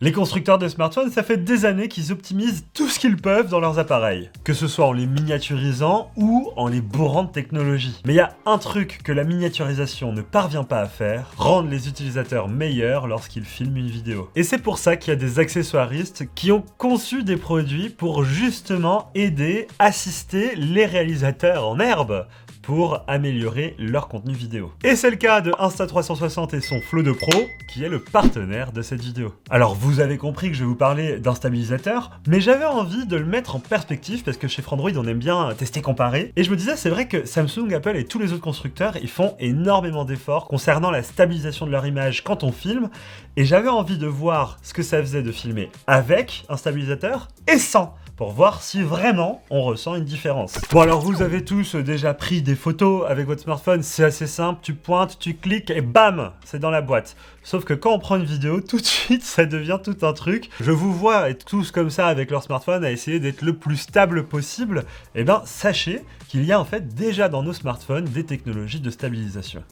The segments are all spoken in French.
Les constructeurs de smartphones, ça fait des années qu'ils optimisent tout ce qu'ils peuvent dans leurs appareils, que ce soit en les miniaturisant ou en les bourrant de technologie. Mais il y a un truc que la miniaturisation ne parvient pas à faire, rendre les utilisateurs meilleurs lorsqu'ils filment une vidéo. Et c'est pour ça qu'il y a des accessoiristes qui ont conçu des produits pour justement aider, assister les réalisateurs en herbe pour améliorer leur contenu vidéo. Et c'est le cas de Insta360 et son Flow 2 Pro, qui est le partenaire de cette vidéo. Alors vous avez compris que je vais vous parler d'un stabilisateur, mais j'avais envie de le mettre en perspective parce que chez Frandroid on aime bien tester, comparer, et je me disais c'est vrai que Samsung, Apple et tous les autres constructeurs, ils font énormément d'efforts concernant la stabilisation de leur image quand on filme, et j'avais envie de voir ce que ça faisait de filmer avec un stabilisateur et sans, pour voir si vraiment on ressent une différence. Bon alors vous avez tous déjà pris des photos avec votre smartphone, c'est assez simple, tu pointes, tu cliques et bam, c'est dans la boîte. Sauf que quand on prend une vidéo, tout de suite ça devient tout un truc. Je vous vois être tous comme ça avec leur smartphone à essayer d'être le plus stable possible. Et bien sachez qu'il y a en fait déjà dans nos smartphones des technologies de stabilisation.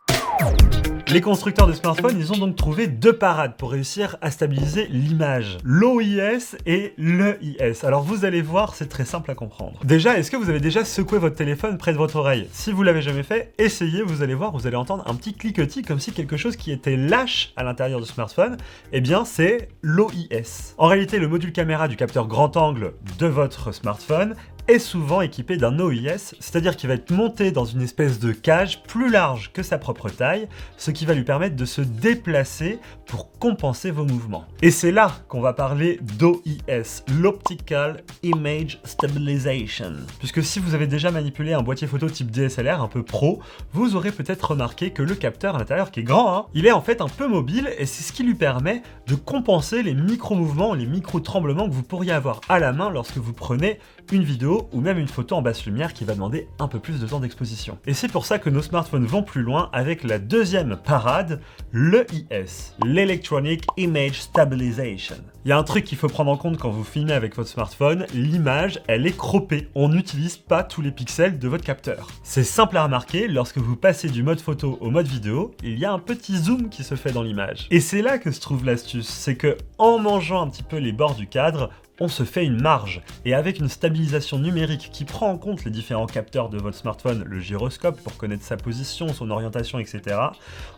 Les constructeurs de smartphones, ils ont donc trouvé deux parades pour réussir à stabiliser l'image. L'OIS et l'EIS. Alors vous allez voir, c'est très simple à comprendre. Déjà, est-ce que vous avez déjà secoué votre téléphone près de votre oreille? Si vous l'avez jamais fait, essayez, vous allez voir, vous allez entendre un petit cliquetis comme si quelque chose qui était lâche à l'intérieur du smartphone, eh bien c'est l'OIS. En réalité, le module caméra du capteur grand angle de votre smartphone est souvent équipé d'un OIS, c'est-à-dire qu'il va être monté dans une espèce de cage plus large que sa propre taille, ce qui va lui permettre de se déplacer pour compenser vos mouvements. Et c'est là qu'on va parler d'OIS, l'Optical Image Stabilization. Puisque si vous avez déjà manipulé un boîtier photo type DSLR un peu pro, vous aurez peut-être remarqué que le capteur à l'intérieur, qui est grand, il est en fait un peu mobile, et c'est ce qui lui permet de compenser les micro-mouvements, les micro-tremblements que vous pourriez avoir à la main lorsque vous prenez une vidéo ou même une photo en basse lumière qui va demander un peu plus de temps d'exposition. Et c'est pour ça que nos smartphones vont plus loin avec la deuxième parade, l'EIS, l'Electronic Image Stabilization. Il y a un truc qu'il faut prendre en compte quand vous filmez avec votre smartphone, l'image, elle est croppée. On n'utilise pas tous les pixels de votre capteur. C'est simple à remarquer, lorsque vous passez du mode photo au mode vidéo, il y a un petit zoom qui se fait dans l'image. Et c'est là que se trouve l'astuce, c'est que en mangeant un petit peu les bords du cadre, on se fait une marge. Et avec une stabilisation numérique qui prend en compte les différents capteurs de votre smartphone, le gyroscope pour connaître sa position, son orientation, etc.,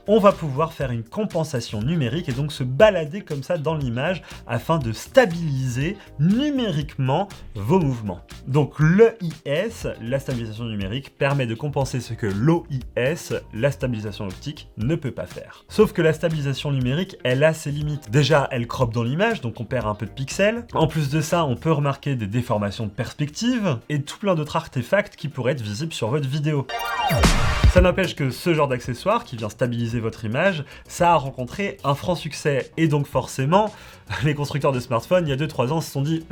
on va pouvoir faire une compensation numérique et donc se balader comme ça dans l'image afin de stabiliser numériquement vos mouvements. Donc l'EIS, la stabilisation numérique, permet de compenser ce que l'OIS, la stabilisation optique, ne peut pas faire. Sauf que la stabilisation numérique, elle a ses limites. Déjà, elle croppe dans l'image, donc on perd un peu de pixels. En plus de ça, on peut remarquer des déformations de perspective et tout plein d'autres artefacts qui pourraient être visibles sur votre vidéo. Ça n'empêche que ce genre d'accessoire qui vient stabiliser votre image, ça a rencontré un franc succès et donc forcément, les constructeurs de smartphones, il y a 2-3 ans, se sont dit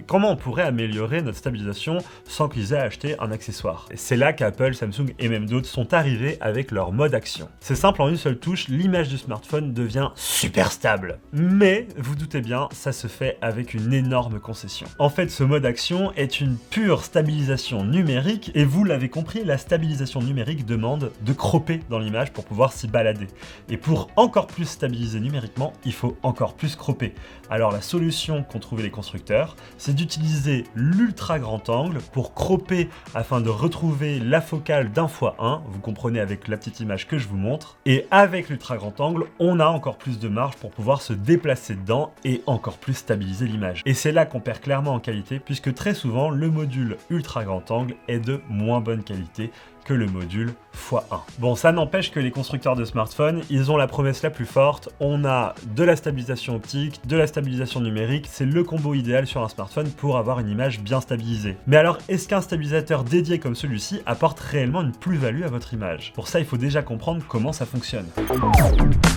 comment on pourrait améliorer notre stabilisation sans qu'ils aient acheté un accessoire. Et c'est là qu'Apple, Samsung et même d'autres sont arrivés avec leur mode action. C'est simple, en une seule touche, l'image du smartphone devient super stable. Mais, vous doutez bien, ça se fait avec une énorme concession. En fait, ce mode action est une pure stabilisation numérique et vous l'avez compris, la stabilisation numérique demande de cropper dans l'image pour pouvoir s'y balader. Et pour encore plus stabiliser numériquement, il faut encore plus cropper. Alors la solution qu'ont trouvé les constructeurs, c'est d'utiliser l'ultra grand angle pour cropper afin de retrouver la focale d'1x1, vous comprenez avec la petite image que je vous montre, et avec l'ultra grand angle, on a encore plus de marge pour pouvoir se déplacer dedans et encore plus stabiliser l'image. Et c'est là qu'on perd clairement en qualité, puisque très souvent, le module ultra grand angle est de moins bonne qualité que le module x1. Bon, ça n'empêche que les constructeurs de smartphones, ils ont la promesse la plus forte, on a de la stabilisation optique, de la stabilisation numérique, c'est le combo idéal sur un smartphone pour avoir une image bien stabilisée. Mais alors, est-ce qu'un stabilisateur dédié comme celui-ci apporte réellement une plus-value à votre image? Pour ça, il faut déjà comprendre comment ça fonctionne.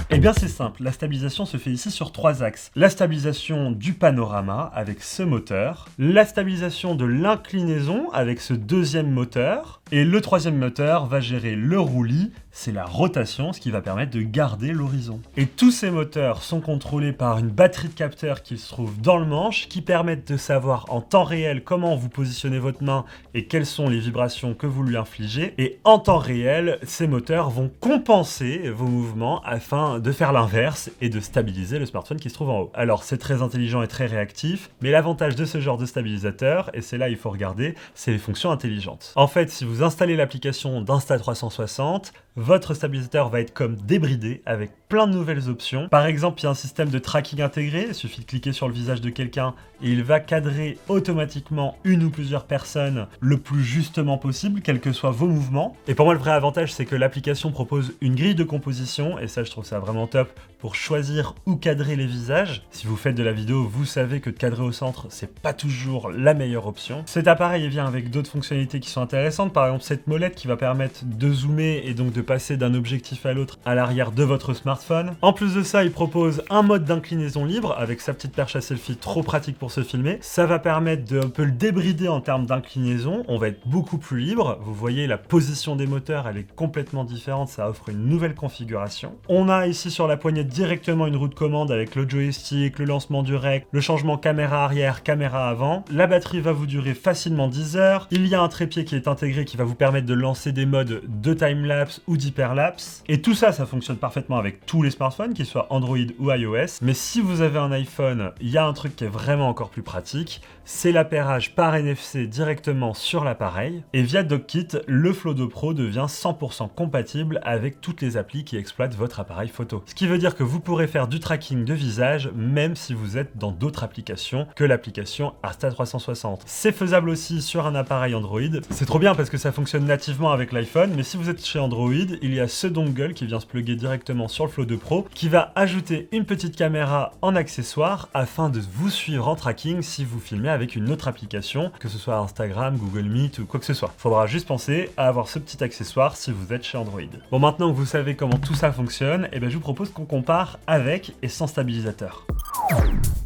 Eh bien, c'est simple, la stabilisation se fait ici sur 3 axes. La stabilisation du panorama avec ce moteur, la stabilisation de l'inclinaison avec ce deuxième moteur, et le troisième moteur va gérer le roulis c'est la rotation, ce qui va permettre de garder l'horizon. Et tous ces moteurs sont contrôlés par une batterie de capteurs qui se trouve dans le manche, qui permettent de savoir en temps réel comment vous positionnez votre main et quelles sont les vibrations que vous lui infligez. Et en temps réel, ces moteurs vont compenser vos mouvements afin de faire l'inverse et de stabiliser le smartphone qui se trouve en haut. Alors c'est très intelligent et très réactif, mais l'avantage de ce genre de stabilisateur, et c'est là il faut regarder, c'est les fonctions intelligentes. En fait, si vous installez l'application d'Insta360, votre stabilisateur va être comme débridé avec plein de nouvelles options. Par exemple, il y a un système de tracking intégré, il suffit de cliquer sur le visage de quelqu'un et il va cadrer automatiquement une ou plusieurs personnes le plus justement possible, quels que soient vos mouvements. Et pour moi, le vrai avantage, c'est que l'application propose une grille de composition, et ça, je trouve ça vraiment top, pour choisir où cadrer les visages. Si vous faites de la vidéo, vous savez que de cadrer au centre, c'est pas toujours la meilleure option. Cet appareil vient avec d'autres fonctionnalités qui sont intéressantes, par exemple cette molette qui va permettre de zoomer et donc de passer d'un objectif à l'autre à l'arrière de votre smartphone. En plus de ça, il propose un mode d'inclinaison libre avec sa petite perche à selfie, trop pratique pour se filmer. Ça va permettre de un peu le débrider en termes d'inclinaison, on va être beaucoup plus libre. Vous voyez, la position des moteurs, elle est complètement différente, ça offre une nouvelle configuration. On a ici sur la poignette directement une roue de commande avec le joystick, le lancement du rec, le changement caméra arrière, caméra avant. La batterie va vous durer facilement 10 heures. Il y a un trépied qui est intégré qui va vous permettre de lancer des modes de timelapse ou d'hyperlapse. Et tout ça, ça fonctionne parfaitement avec tous les smartphones, qu'ils soient Android ou iOS. Mais si vous avez un iPhone, il y a un truc qui est vraiment encore plus pratique, c'est l'appairage par NFC directement sur l'appareil. Et via DocKit, le Flow2 Pro devient 100% compatible avec toutes les applis qui exploitent votre appareil photo. Ce qui veut dire que vous pourrez faire du tracking de visage même si vous êtes dans d'autres applications que l'application Insta360. C'est faisable aussi sur un appareil Android. C'est trop bien parce que ça fonctionne nativement avec l'iPhone, mais si vous êtes chez Android, il y a ce dongle qui vient se plugger directement sur le Flow2 Pro qui va ajouter une petite caméra en accessoire afin de vous suivre en tracking si vous filmez avec une autre application, que ce soit Instagram, Google Meet ou quoi que ce soit. Faudra juste penser à avoir ce petit accessoire si vous êtes chez Android. Bon, maintenant que vous savez comment tout ça fonctionne, je vous propose qu'on compare avec et sans stabilisateur.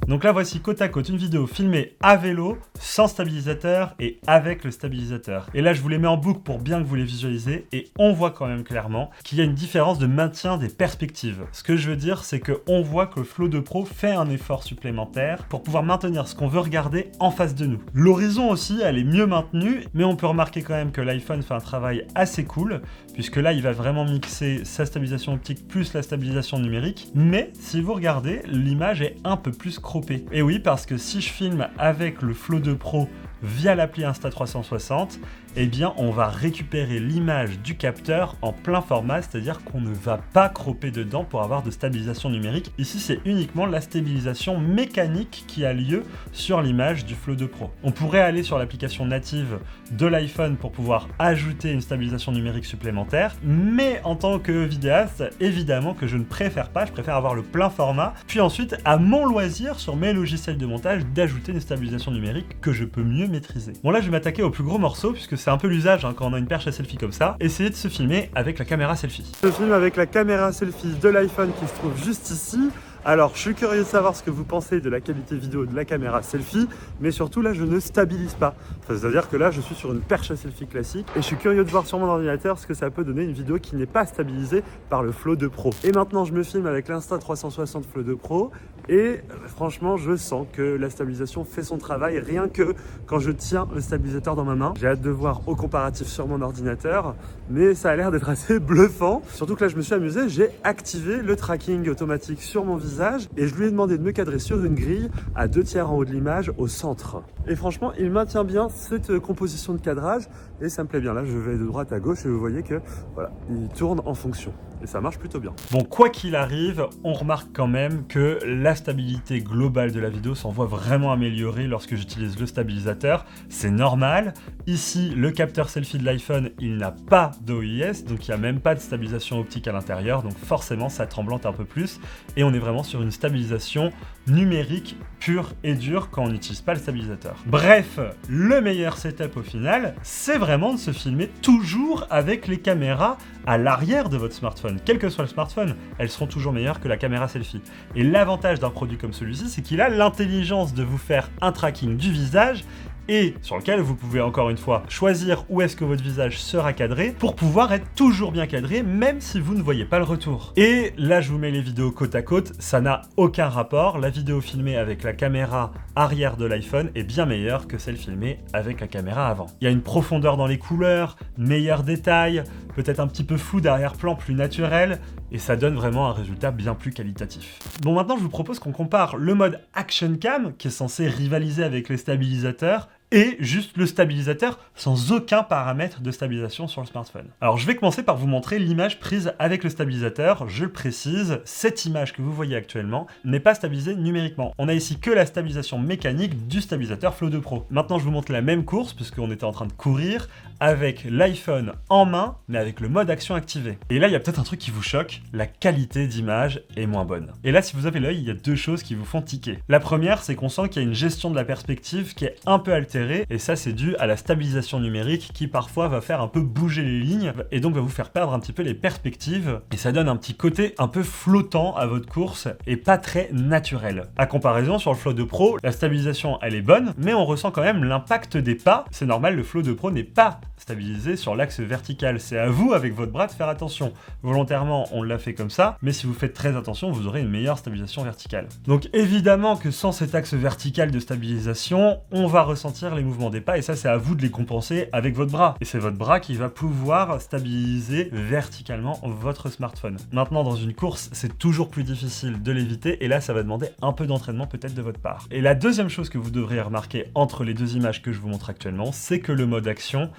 Donc là, voici côte à côte une vidéo filmée à vélo, sans stabilisateur et avec le stabilisateur. Et là, je vous les mets en boucle pour bien que vous les visualisez et on voit quand même clairement qu'il y a une différence de maintien des perspectives. Ce que je veux dire, c'est qu'on voit que le Flow2 Pro fait un effort supplémentaire pour pouvoir maintenir ce qu'on veut regarder en face de nous. L'horizon aussi, elle est mieux maintenue, mais on peut remarquer quand même que l'iPhone fait un travail assez cool, puisque là, il va vraiment mixer sa stabilisation optique plus la stabilisation numérique. Mais si vous regardez, l'image est un peu plus croppée. Et oui, parce que si je filme avec le Flow2 Pro via l'appli Insta360, eh bien on va récupérer l'image du capteur en plein format, c'est-à-dire qu'on ne va pas cropper dedans pour avoir de stabilisation numérique. Ici, c'est uniquement la stabilisation mécanique qui a lieu sur l'image du Flow2 Pro. On pourrait aller sur l'application native de l'iPhone pour pouvoir ajouter une stabilisation numérique supplémentaire, mais en tant que vidéaste, évidemment que je ne préfère pas, je préfère avoir le plein format, puis ensuite, à mon loisir, sur mes logiciels de montage, d'ajouter une stabilisation numérique que je peux mieux maîtriser. Bon, là, je vais m'attaquer au plus gros morceau, puisque c'est un peu l'usage quand on a une perche à selfie comme ça. Essayez de se filmer avec la caméra selfie. Je filme avec la caméra selfie de l'iPhone qui se trouve juste ici. Alors, je suis curieux de savoir ce que vous pensez de la qualité vidéo de la caméra selfie, mais surtout là, je ne stabilise pas. C'est-à-dire que là, je suis sur une perche à selfie classique et je suis curieux de voir sur mon ordinateur ce que ça peut donner une vidéo qui n'est pas stabilisée par le Flow2 Pro. Et maintenant, je me filme avec l'Insta360 Flow2 Pro et franchement, je sens que la stabilisation fait son travail rien que quand je tiens le stabilisateur dans ma main. J'ai hâte de voir au comparatif sur mon ordinateur, mais ça a l'air d'être assez bluffant. Surtout que là, je me suis amusé, j'ai activé le tracking automatique sur mon visage et je lui ai demandé de me cadrer sur une grille à 2/3 en haut de l'image au centre. Et franchement, il maintient bien cette composition de cadrage et ça me plaît bien. Là, je vais de droite à gauche et vous voyez que voilà, il tourne en fonction. Et ça marche plutôt bien. Bon, quoi qu'il arrive, on remarque quand même que la stabilité globale de la vidéo s'en voit vraiment améliorée lorsque j'utilise le stabilisateur. C'est normal. Ici, le capteur selfie de l'iPhone, il n'a pas d'OIS, donc il n'y a même pas de stabilisation optique à l'intérieur, donc forcément ça tremblante un peu plus. Et on est vraiment sur une stabilisation numérique pure et dure quand on n'utilise pas le stabilisateur. Bref, le meilleur setup au final, c'est vraiment de se filmer toujours avec les caméras à l'arrière de votre smartphone. Quel que soit le smartphone, elles seront toujours meilleures que la caméra selfie. Et l'avantage d'un produit comme celui-ci, c'est qu'il a l'intelligence de vous faire un tracking du visage et sur lequel vous pouvez encore une fois choisir où est-ce que votre visage sera cadré pour pouvoir être toujours bien cadré même si vous ne voyez pas le retour. Et là je vous mets les vidéos côte à côte, ça n'a aucun rapport, la vidéo filmée avec la caméra arrière de l'iPhone est bien meilleure que celle filmée avec la caméra avant. Il y a une profondeur dans les couleurs, meilleurs détails, peut-être un petit peu flou d'arrière-plan plus naturel, et ça donne vraiment un résultat bien plus qualitatif. Bon, maintenant je vous propose qu'on compare le mode Action Cam, qui est censé rivaliser avec les stabilisateurs, et juste le stabilisateur sans aucun paramètre de stabilisation sur le smartphone. Alors je vais commencer par vous montrer l'image prise avec le stabilisateur. Je le précise, cette image que vous voyez actuellement n'est pas stabilisée numériquement. On a ici que la stabilisation mécanique du stabilisateur Flow 2 Pro. Maintenant je vous montre la même course puisqu'on était en train de courir avec l'iPhone en main mais avec le mode action activé. Et là il y a peut-être un truc qui vous choque, la qualité d'image est moins bonne. Et là si vous avez l'œil, il y a deux choses qui vous font tiquer. La première, c'est qu'on sent qu'il y a une gestion de la perspective qui est un peu altérée, et ça c'est dû à la stabilisation numérique qui parfois va faire un peu bouger les lignes et donc va vous faire perdre un petit peu les perspectives, et ça donne un petit côté un peu flottant à votre course et pas très naturel. À comparaison sur le Flow 2 Pro, la stabilisation elle est bonne mais on ressent quand même l'impact des pas. C'est normal, le Flow 2 Pro n'est pas stabilisé sur l'axe vertical, c'est à vous avec votre bras de faire attention. Volontairement on l'a fait comme ça, mais si vous faites très attention vous aurez une meilleure stabilisation verticale. Donc évidemment que sans cet axe vertical de stabilisation, on va ressentir les mouvements des pas, et ça c'est à vous de les compenser avec votre bras. Et c'est votre bras qui va pouvoir stabiliser verticalement votre smartphone. Maintenant dans une course, c'est toujours plus difficile de l'éviter, et là ça va demander un peu d'entraînement peut-être de votre part. Et la deuxième chose que vous devriez remarquer entre les deux images que je vous montre actuellement, c'est que le mode action,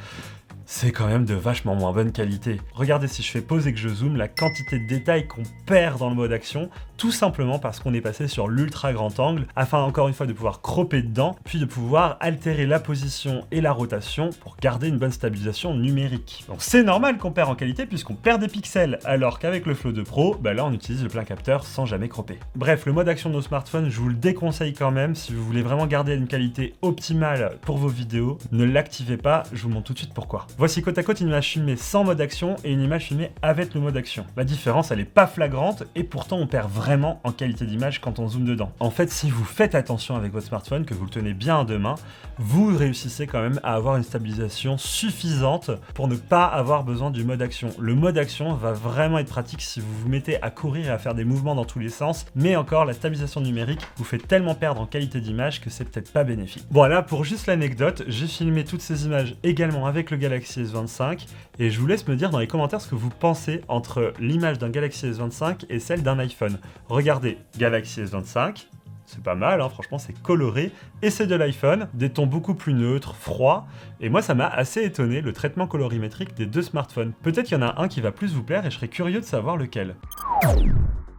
c'est quand même de vachement moins bonne qualité. Regardez, si je fais pause et que je zoome, la quantité de détails qu'on perd dans le mode action, tout simplement parce qu'on est passé sur l'ultra grand angle, afin encore une fois de pouvoir cropper dedans, puis de pouvoir altérer la position et la rotation pour garder une bonne stabilisation numérique. Donc c'est normal qu'on perd en qualité puisqu'on perd des pixels, alors qu'avec le Flow 2 Pro, bah là on utilise le plein capteur sans jamais cropper. Bref, le mode action de nos smartphones, je vous le déconseille quand même. Si vous voulez vraiment garder une qualité optimale pour vos vidéos, ne l'activez pas, je vous montre tout de suite pourquoi. Voici côte à côte une image filmée sans mode action et une image filmée avec le mode action. La différence elle est pas flagrante et pourtant on perd vraiment en qualité d'image quand on zoome dedans. En fait, si vous faites attention avec votre smartphone, que vous le tenez bien à deux mains, vous réussissez quand même à avoir une stabilisation suffisante pour ne pas avoir besoin du mode action. Le mode action va vraiment être pratique si vous vous mettez à courir et à faire des mouvements dans tous les sens, mais encore la stabilisation numérique vous fait tellement perdre en qualité d'image que c'est peut-être pas bénéfique. Bon, là pour juste l'anecdote, j'ai filmé toutes ces images également avec le Galaxy S25 et je vous laisse me dire dans les commentaires ce que vous pensez entre l'image d'un Galaxy S25 et celle d'un iPhone. Regardez, Galaxy S25, c'est pas mal, hein, franchement c'est coloré, et c'est de l'iPhone, des tons beaucoup plus neutres, froids, et moi ça m'a assez étonné le traitement colorimétrique des deux smartphones. Peut-être qu'il y en a un qui va plus vous plaire et je serais curieux de savoir lequel.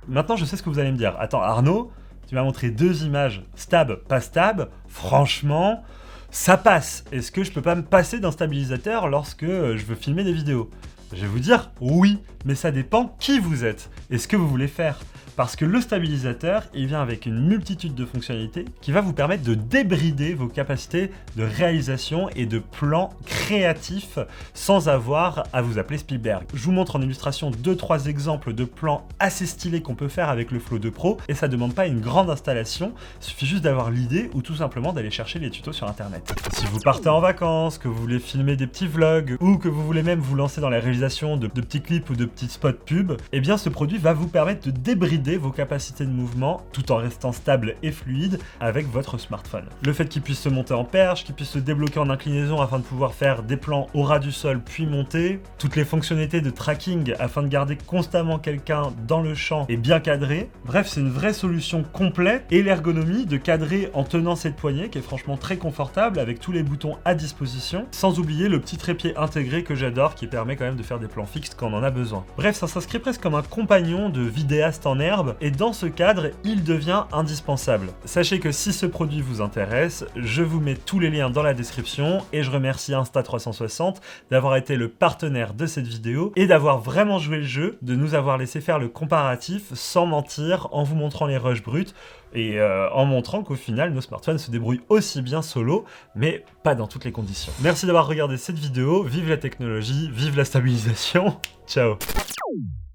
Maintenant je sais ce que vous allez me dire. Attends Arnaud, tu m'as montré deux images, stab, pas stab, franchement, ça passe. Est-ce que je peux pas me passer d'un stabilisateur lorsque je veux filmer des vidéos ? Je vais vous dire oui, mais ça dépend qui vous êtes et ce que vous voulez faire. Parce que le stabilisateur, il vient avec une multitude de fonctionnalités qui va vous permettre de débrider vos capacités de réalisation et de plans créatifs sans avoir à vous appeler Spielberg. Je vous montre en illustration 2-3 exemples de plans assez stylés qu'on peut faire avec le Flow 2 Pro et ça ne demande pas une grande installation, il suffit juste d'avoir l'idée ou tout simplement d'aller chercher les tutos sur internet. Si vous partez en vacances, que vous voulez filmer des petits vlogs ou que vous voulez même vous lancer dans la réalisation de petits clips ou de petits spots pub, eh bien ce produit va vous permettre de débrider vos capacités de mouvement tout en restant stable et fluide avec votre smartphone. Le fait qu'il puisse se monter en perche, qu'il puisse se débloquer en inclinaison afin de pouvoir faire des plans au ras du sol puis monter, toutes les fonctionnalités de tracking afin de garder constamment quelqu'un dans le champ et bien cadré. Bref, c'est une vraie solution complète et l'ergonomie de cadrer en tenant cette poignée qui est franchement très confortable avec tous les boutons à disposition, sans oublier le petit trépied intégré que j'adore qui permet quand même de faire des plans fixes quand on en a besoin. Bref, ça s'inscrit presque comme un compagnon de vidéaste en herbe et dans ce cadre, il devient indispensable. Sachez que si ce produit vous intéresse, je vous mets tous les liens dans la description et je remercie Insta360 d'avoir été le partenaire de cette vidéo et d'avoir vraiment joué le jeu, de nous avoir laissé faire le comparatif sans mentir, en vous montrant les rushs bruts et en montrant qu'au final, nos smartphones se débrouillent aussi bien solo, mais pas dans toutes les conditions. Merci d'avoir regardé cette vidéo, vive la technologie, vive la stabilisation, ciao.